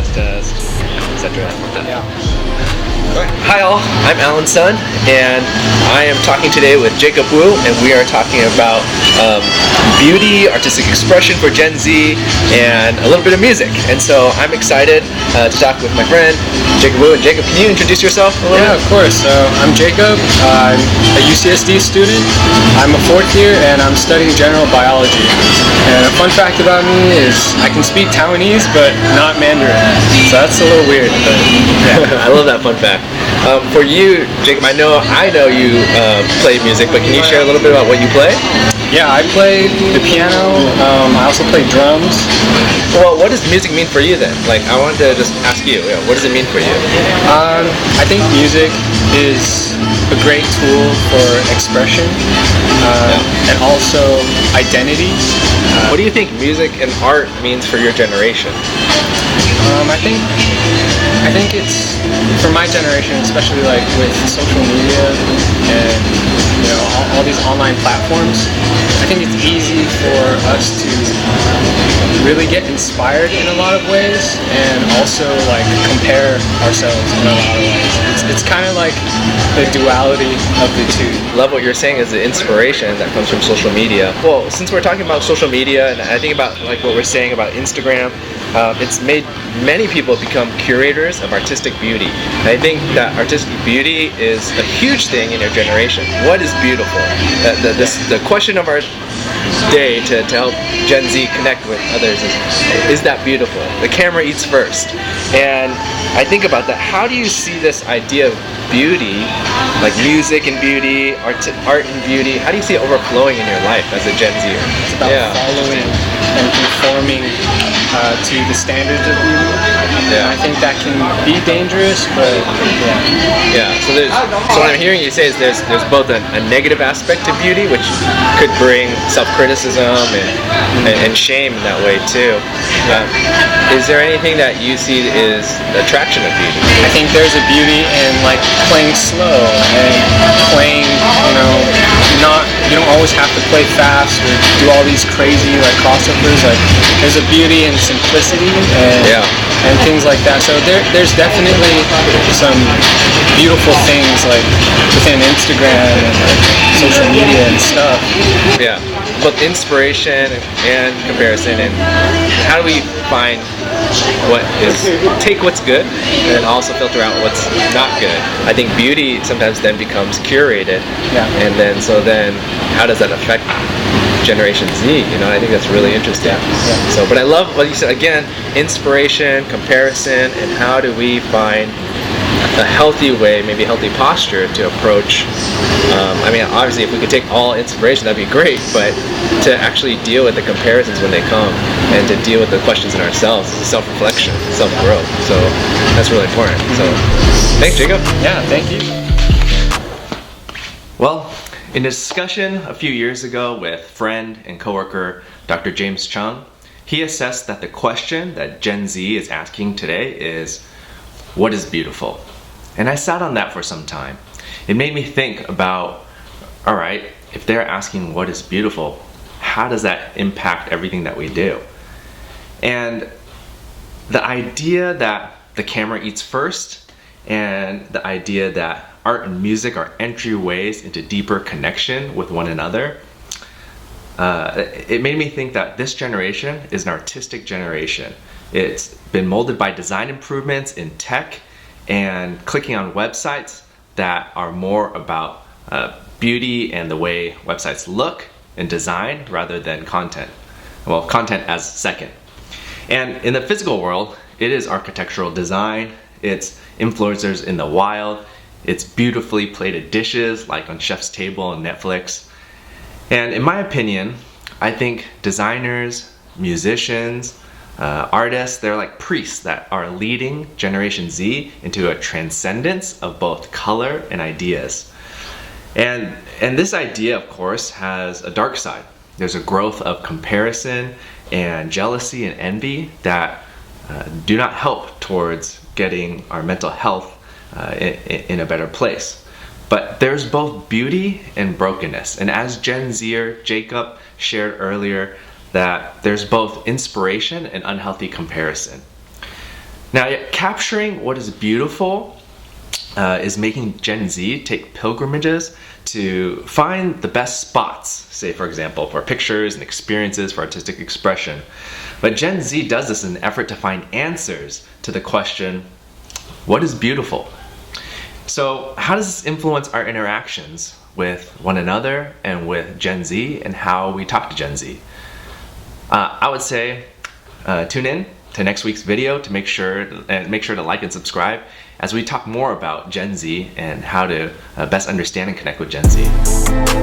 test, etc. Yeah. Hi all, I'm Alan's son, and I am talking today with Jacob Wu, and we are talking about beauty, artistic expression for Gen Z, and a little bit of music. And so I'm excited to talk with my friend Jacob Wu. And Jacob, can you introduce yourself a little Yeah, bit? of course. I'm Jacob. I'm a UCSD student. I'm a fourth year, and I'm studying general biology. And a fun fact about me is I can speak Taiwanese, but not Mandarin. So that's a little weird. But yeah. I love that fun fact. For you, Jacob, I know you play music, but can you share a little bit about what you play? Yeah, I play the piano. I also play drums. Well, what does music mean for you then? Like, I wanted to just ask you, what does it mean for you? I think music is a great tool for expression and also identity. What do you think music and art means for your generation? I think it's for my generation, especially like with social media and all these online platforms. I think it's easy for us to really get inspired in a lot of ways and also like compare ourselves in a lot of ways. It's kind of like the duality of the two. Love what you're saying is the inspiration that comes from social media. Well, since we're talking about social media, and I think about like what we're saying about Instagram, it's made many people become curators of artistic beauty. And I think that artistic beauty is a huge thing in your generation. What is beautiful? The question of our day to help Gen Z connect with others is that beautiful? The camera eats first. And I think about that. How do you see this idea of beauty, like music and beauty, art and beauty? How do you see it overflowing in your life as a Gen Zer? It's about following and conforming to the standards of beauty. Yeah. I think that can be dangerous, but yeah. So what I'm hearing you say is there's both a negative aspect to beauty, which could bring self-criticism and shame in that way too. Is there anything that you see is the attraction of beauty? I think there's a beauty in like playing slow and playing, you don't always have to play fast or do all these crazy like crossovers. Like there's a beauty in simplicity and things like that. So there's definitely some beautiful things like within Instagram and like social media and stuff. Yeah, both inspiration and comparison, and how do we find take what's good and also filter out what's not good. I think beauty sometimes then becomes curated, and then how does that affect Generation Z? I think that's really interesting. So, but I love what you said again: inspiration, comparison, and how do we find a healthy way, maybe a healthy posture to approach. Obviously, if we could take all inspiration, that'd be great. But to actually deal with the comparisons when they come, and to deal with the questions in ourselves, self-reflection, self-growth. So that's really important. So, thanks, Jacob. Yeah, thank you. Well, in a discussion a few years ago with friend and coworker Dr. James Chung, he assessed that the question that Gen Z is asking today is, what is beautiful? And I sat on that for some time. It made me think about, all right, if they're asking what is beautiful, how does that impact everything that we do? And the idea that the camera eats first, and the idea that art and music are entryways into deeper connection with one another, it made me think that this generation is an artistic generation. It's been molded by design improvements in tech and clicking on websites that are more about beauty and the way websites look and design rather than content. Well, content as second. And in the physical world, it is architectural design, it's influencers in the wild, it's beautifully plated dishes like on Chef's Table on Netflix. And in my opinion, I think designers, musicians, artists, they're like priests that are leading Generation Z into a transcendence of both color and ideas. And this idea, of course, has a dark side. There's a growth of comparison and jealousy and envy that do not help towards getting our mental health in a better place. But there's both beauty and brokenness. And as Gen Zer Jacob shared earlier, that there's both inspiration and unhealthy comparison. Now, capturing what is beautiful is making Gen Z take pilgrimages to find the best spots, say for example, for pictures and experiences for artistic expression. But Gen Z does this in an effort to find answers to the question, what is beautiful? So how does this influence our interactions with one another and with Gen Z and how we talk to Gen Z? I would say tune in to next week's video to make sure to like and subscribe as we talk more about Gen Z and how to best understand and connect with Gen Z.